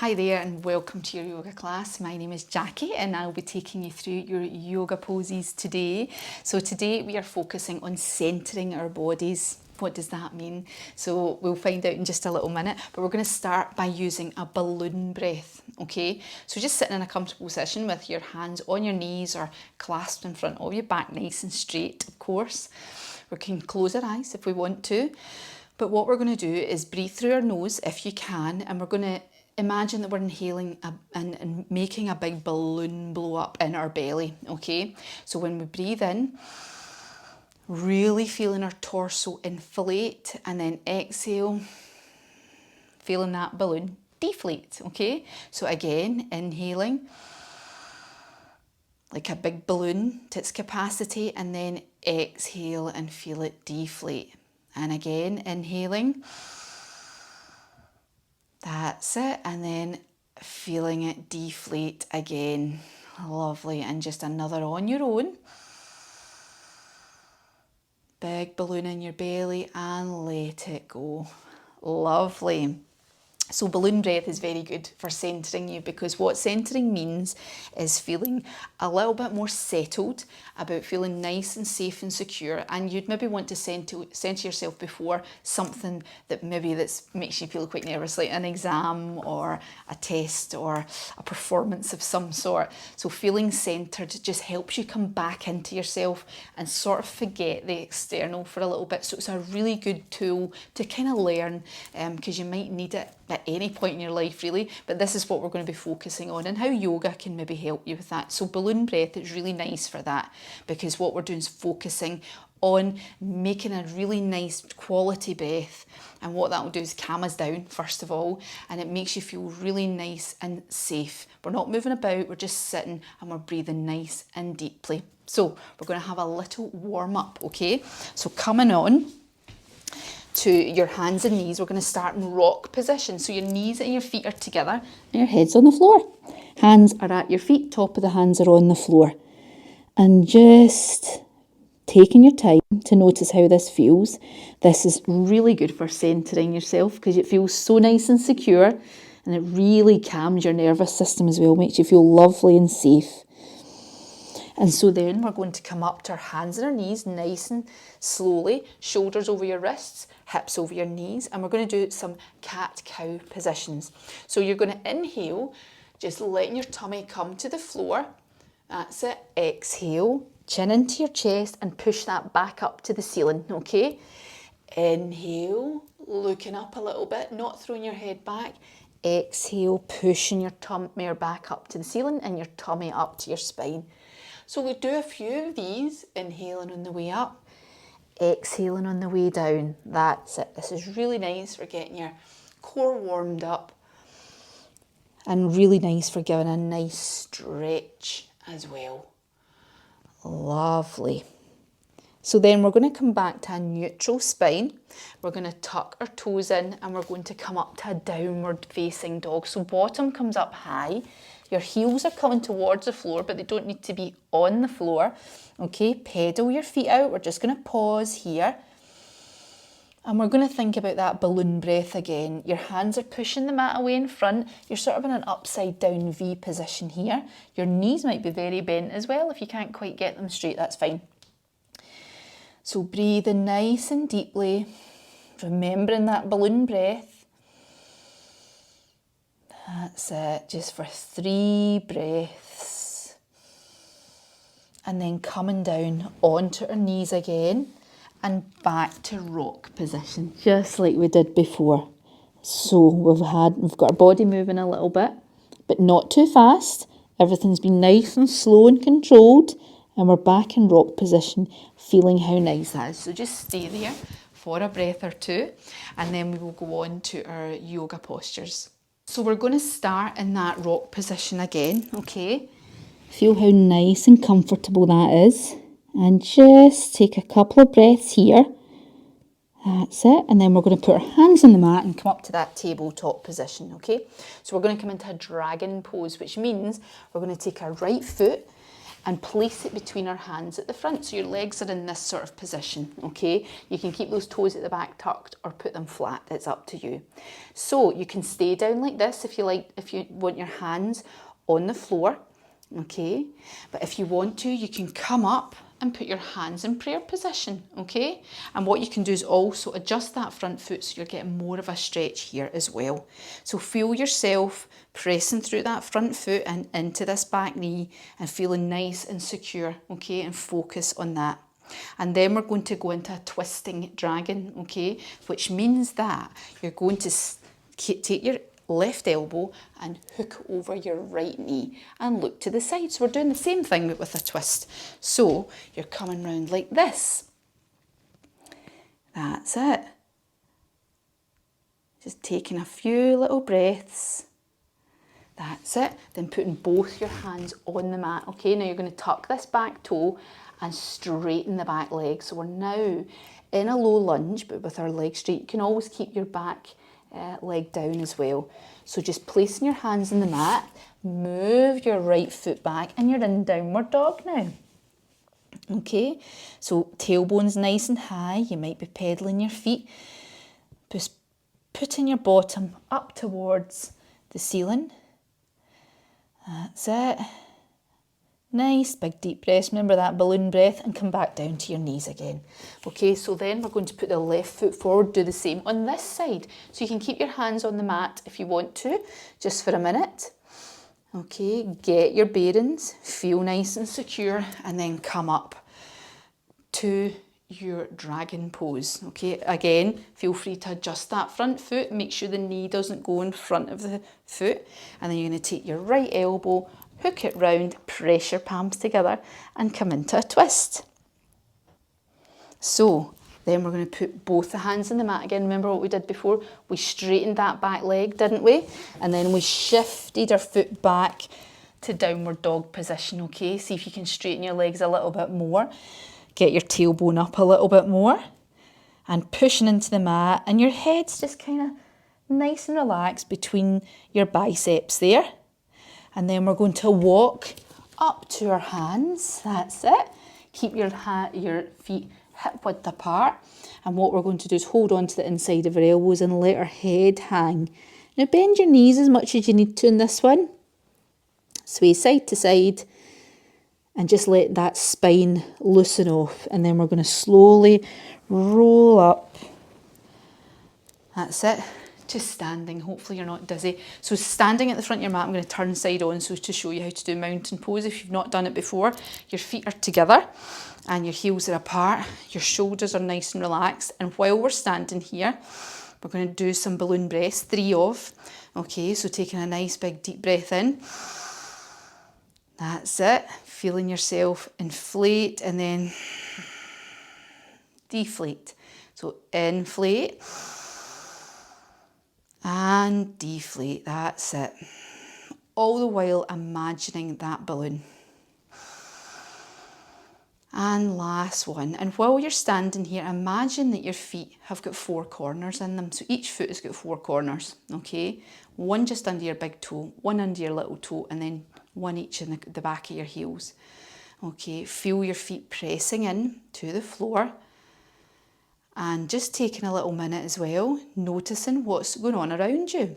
Hi there and welcome to your yoga class. My name is Jackie and I'll be taking you through your yoga poses today. So today we are focusing on centering our bodies. What does that mean? So we'll find out in just a little minute, but we're going to start by using a balloon breath, okay? So just sitting in a comfortable position with your hands on your knees or clasped in front of you, back nice and straight, of course. We can close our eyes if we want to, but what we're going to do is breathe through our nose if you can, and we're going to imagine that we're inhaling and making a big balloon blow up in our belly, okay? So when we breathe in, really feeling our torso inflate, and then exhale, feeling that balloon deflate, okay? So again, inhaling like a big balloon to its capacity, and then exhale and feel it deflate. And again, inhaling. That's it, and then feeling it deflate again. Lovely, and just another on your own. Big balloon in your belly and let it go. Lovely. So balloon breath is very good for centering you, because what centering means is feeling a little bit more settled, about feeling nice and safe and secure, and you'd maybe want to center yourself before something that makes you feel quite nervous, like an exam or a test or a performance of some sort. So feeling centered just helps you come back into yourself and sort of forget the external for a little bit. So it's a really good tool to kind of learn, because you might need it at any point in your life really, but this is what we're going to be focusing on and how yoga can maybe help you with that. So balloon breath is really nice for that, because what we're doing is focusing on making a really nice quality breath, and what that will do is calm us down first of all, and it makes you feel really nice and safe. We're not moving about, we're just sitting and we're breathing nice and deeply. So we're going to have a little warm up, okay? So coming on to your hands and knees, we're going to start in rock position. So your knees and your feet are together and your head's on the floor. Hands are at your feet, top of the hands are on the floor. And just taking your time to notice how this feels. This is really good for centering yourself, because it feels so nice and secure, and it really calms your nervous system as well, makes you feel lovely and safe. And so then we're going to come up to our hands and our knees nice and slowly, shoulders over your wrists, hips over your knees, and we're going to do some cat-cow positions. So you're going to inhale, just letting your tummy come to the floor. That's it. Exhale, chin into your chest and push that back up to the ceiling, okay? Inhale, looking up a little bit, not throwing your head back. Exhale, pushing your tummy back up to the ceiling and your tummy up to your spine. So we do a few of these, inhaling on the way up, exhaling on the way down. That's it. This is really nice for getting your core warmed up, and really nice for giving a nice stretch as well. Lovely. So then we're going to come back to a neutral spine. We're going to tuck our toes in, and we're going to come up to a downward facing dog. So bottom comes up high. Your heels are coming towards the floor, but they don't need to be on the floor. Okay, pedal your feet out. We're just going to pause here. And we're going to think about that balloon breath again. Your hands are pushing the mat away in front. You're sort of in an upside down V position here. Your knees might be very bent as well. If you can't quite get them straight, that's fine. So breathing nice and deeply, remembering that balloon breath. That's it, just for 3 breaths. And then coming down onto our knees again and back to rock position, just like we did before. So we've got our body moving a little bit, but not too fast. Everything's been nice and slow and controlled, and we're back in rock position, feeling how nice that is. So just stay there for a breath or two, and then we will go on to our yoga postures. So we're going to start in that rock position again, okay? Feel how nice and comfortable that is. And just take a couple of breaths here. That's it. And then we're going to put our hands on the mat and come up to that tabletop position, okay? So we're going to come into a dragon pose, which means we're going to take our right foot and place it between our hands at the front. So your legs are in this sort of position, okay? You can keep those toes at the back tucked or put them flat, it's up to you. So you can stay down like this if you like, if you want your hands on the floor, okay? But if you want to, you can come up and put your hands in prayer position, okay? And what you can do is also adjust that front foot so you're getting more of a stretch here as well. So feel yourself pressing through that front foot and into this back knee and feeling nice and secure, okay? And focus on that. And then we're going to go into a twisting dragon, okay? Which means that you're going to take your left elbow and hook over your right knee and look to the side. So we're doing the same thing but with a twist. So you're coming round like this. That's it. Just taking a few little breaths. That's it. Then putting both your hands on the mat. Okay, now you're going to tuck this back toe and straighten the back leg. So we're now in a low lunge, but with our legs straight. You can always keep your back leg down as well. So just placing your hands on the mat, move your right foot back and you're in downward dog now. Okay, so tailbone's nice and high. You might be pedaling your feet. Just putting your bottom up towards the ceiling. That's it. Nice big deep breaths. Remember that balloon breath and come back down to your knees again. Okay, so then we're going to put the left foot forward, do the same on this side. So you can keep your hands on the mat if you want to, just for a minute. Okay, get your bearings, feel nice and secure, and then come up to your dragon pose. Okay, again, feel free to adjust that front foot, make sure the knee doesn't go in front of the foot, and then you're going to take your right elbow, hook it round, press your palms together and come into a twist. So then we're going to put both the hands on the mat again. Remember what we did before? We straightened that back leg, didn't we? And then we shifted our foot back to downward dog position, okay? See if you can straighten your legs a little bit more. Get your tailbone up a little bit more and pushing into the mat, and your head's just kind of nice and relaxed between your biceps there. And then we're going to walk up to our hands. That's it. Keep your feet hip width apart. And what we're going to do is hold on to the inside of our elbows and let our head hang. Now bend your knees as much as you need to in this one. Sway side to side. And just let that spine loosen off. And then we're going to slowly roll up. That's it. To standing. Hopefully you're not dizzy. So standing at the front of your mat, I'm going to turn side on so to show you how to do mountain pose if you've not done it before. Your feet are together and your heels are apart. Your shoulders are nice and relaxed. And while we're standing here, we're going to do some balloon breaths, 3 of. Okay, so taking a nice big deep breath in. That's it. Feeling yourself inflate and then deflate. So inflate. And deflate, that's it. All the while imagining that balloon. And last one. And while you're standing here, imagine that your feet have got 4 corners in them. So each foot has got 4 corners, okay? One just under your big toe, one under your little toe, and then one each in the back of your heels. Okay, feel your feet pressing in to the floor. And just taking a little minute as well, noticing what's going on around you.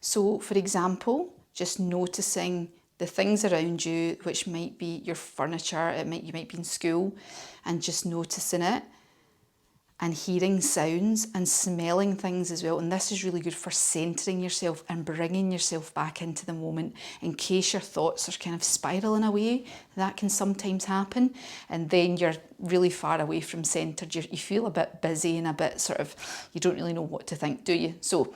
So, for example, just noticing the things around you, which might be your furniture, you might be in school, and just noticing it, and hearing sounds and smelling things as well. And this is really good for centering yourself and bringing yourself back into the moment in case your thoughts are kind of spiraling away. That can sometimes happen. And then you're really far away from centered. You feel a bit busy and a bit sort of, you don't really know what to think, do you? So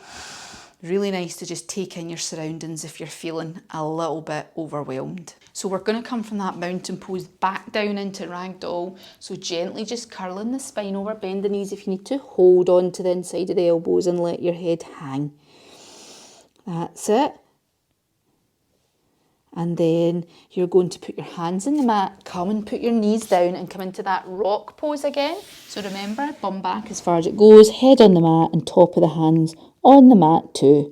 really nice to just take in your surroundings if you're feeling a little bit overwhelmed. So we're going to come from that mountain pose back down into ragdoll. So gently just curling the spine over, bend the knees if you need to. Hold on to the inside of the elbows and let your head hang. That's it. And then you're going to put your hands in the mat, come and put your knees down and come into that rock pose again. So remember, bum back as far as it goes, head on the mat and top of the hands on the mat too.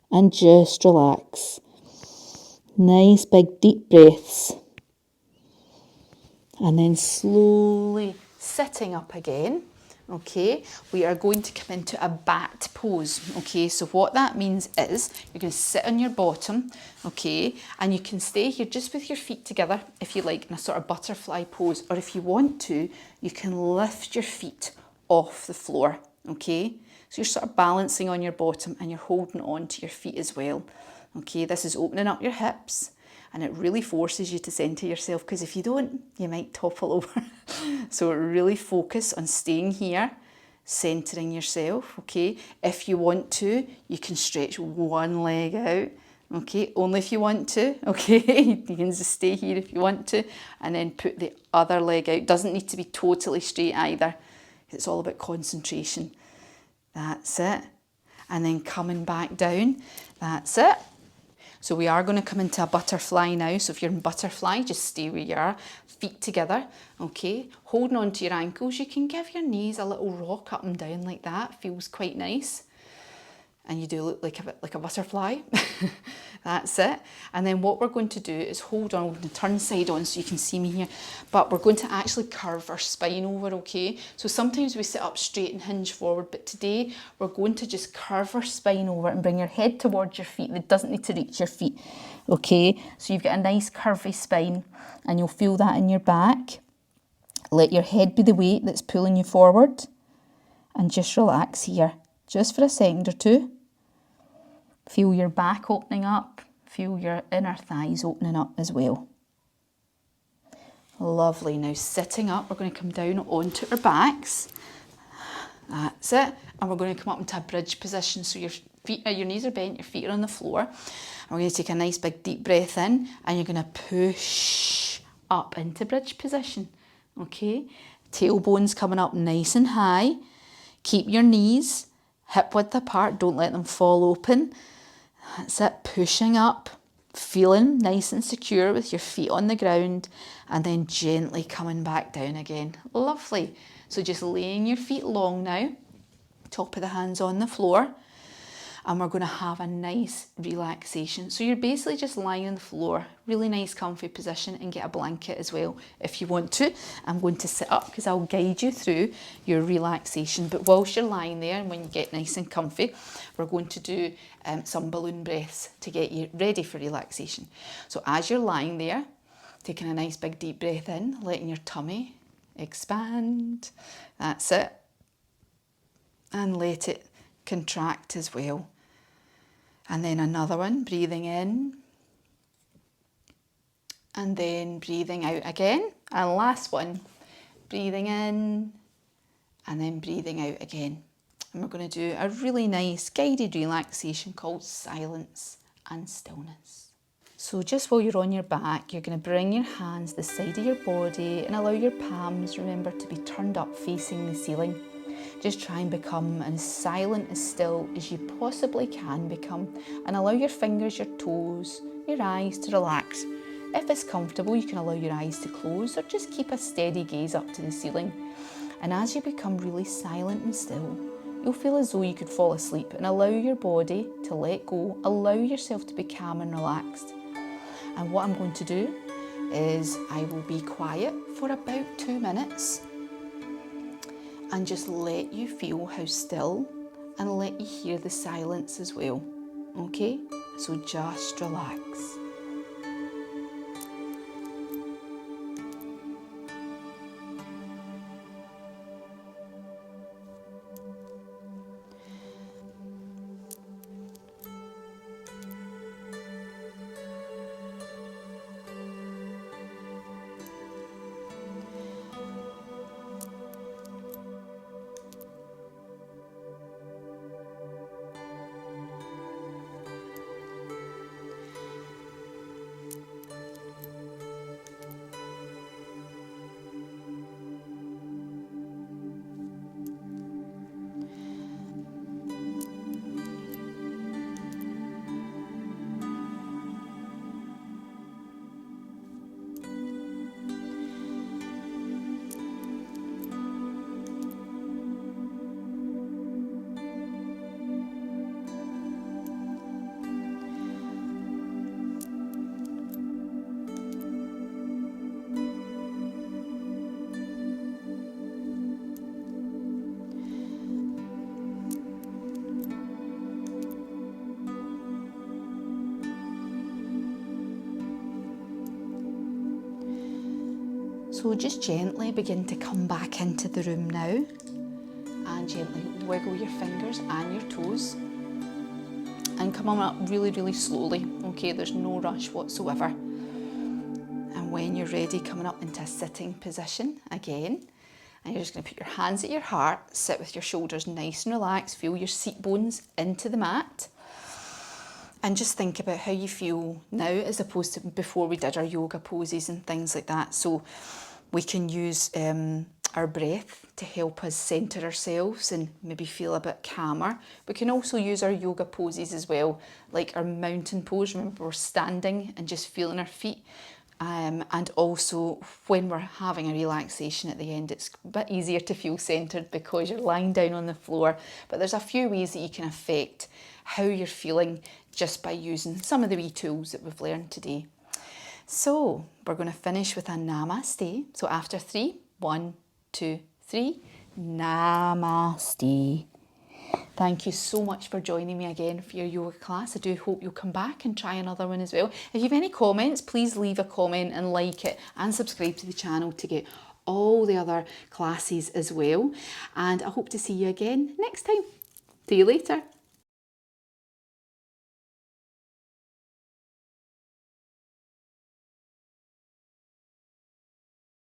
And just relax. Nice big deep breaths. And then slowly sitting up again. Okay, we are going to come into a bat pose. Okay, so what that means is you're going to sit on your bottom, okay, and you can stay here just with your feet together if you like, in a sort of butterfly pose, or if you want to, you can lift your feet off the floor. Okay, so you're sort of balancing on your bottom and you're holding on to your feet as well. Okay, this is opening up your hips. And it really forces you to centre yourself, because if you don't, you might topple over. So really focus on staying here, centering yourself, okay? If you want to, you can stretch one leg out, okay? Only if you want to, okay? You can just stay here if you want to, and then put the other leg out. Doesn't need to be totally straight either. It's all about concentration. That's it. And then coming back down, that's it. So we are going to come into a butterfly now. So if you're in butterfly, just stay where you are, feet together, okay? Holding on to your ankles, you can give your knees a little rock up and down like that. Feels quite nice. And you do look like a bit like a butterfly. That's it. And then what we're going to do is hold on, we're going to turn side on so you can see me here, but we're going to actually curve our spine over, okay? So sometimes we sit up straight and hinge forward, but today we're going to just curve our spine over and bring your head towards your feet. It doesn't need to reach your feet, okay? So you've got a nice curvy spine and you'll feel that in your back. Let your head be the weight that's pulling you forward and just relax here, just for a second or two. Feel your back opening up, feel your inner thighs opening up as well. Lovely. Now sitting up, we're going to come down onto our backs. That's it. And we're going to come up into a bridge position. So your knees are bent, your feet are on the floor. And we're going to take a nice big deep breath in and you're going to push up into bridge position. Okay? Tailbones coming up nice and high. Keep your knees hip width apart, don't let them fall open. That's it, pushing up, feeling nice and secure with your feet on the ground, and then gently coming back down again. Lovely. So just laying your feet long now, top of the hands on the floor, and we're going to have a nice relaxation. So you're basically just lying on the floor, really nice comfy position, and get a blanket as well if you want to. I'm going to sit up because I'll guide you through your relaxation. But whilst you're lying there and when you get nice and comfy, we're going to do some balloon breaths to get you ready for relaxation. So as you're lying there, taking a nice big deep breath in, letting your tummy expand. That's it. And let it contract as well. And then another one, breathing in and then breathing out again. And last one, breathing in and then breathing out again. And we're going to do a really nice guided relaxation called silence and stillness. So just while you're on your back, you're going to bring your hands the side of your body and allow your palms, remember, to be turned up facing the ceiling. Just try and become as silent, as still as you possibly can become, and allow your fingers, your toes, your eyes to relax. If it's comfortable, you can allow your eyes to close or just keep a steady gaze up to the ceiling. And as you become really silent and still, you'll feel as though you could fall asleep, and allow your body to let go, allow yourself to be calm and relaxed. And what I'm going to do is I will be quiet for about 2 minutes and just let you feel how still, and let you hear the silence as well. Okay? So just relax. So just gently begin to come back into the room now, and gently wiggle your fingers and your toes, and come on up really, really slowly, okay? There's no rush whatsoever. And when you're ready, coming up into a sitting position again, and you're just going to put your hands at your heart, sit with your shoulders nice and relaxed, feel your seat bones into the mat, and just think about how you feel now as opposed to before we did our yoga poses and things like that. So we can use our breath to help us centre ourselves and maybe feel a bit calmer. We can also use our yoga poses as well, like our mountain pose. Remember, we're standing and just feeling our feet. And also when we're having a relaxation at the end, it's a bit easier to feel centred because you're lying down on the floor. But there's a few ways that you can affect how you're feeling just by using some of the wee tools that we've learned today. So we're going to finish with a namaste. So after 3, 1, 2, 3, namaste. Thank you so much for joining me again for your yoga class. I do hope you'll come back and try another one as well. If you have any comments, please leave a comment and like it and subscribe to the channel to get all the other classes as well. And I hope to see you again next time. See you later.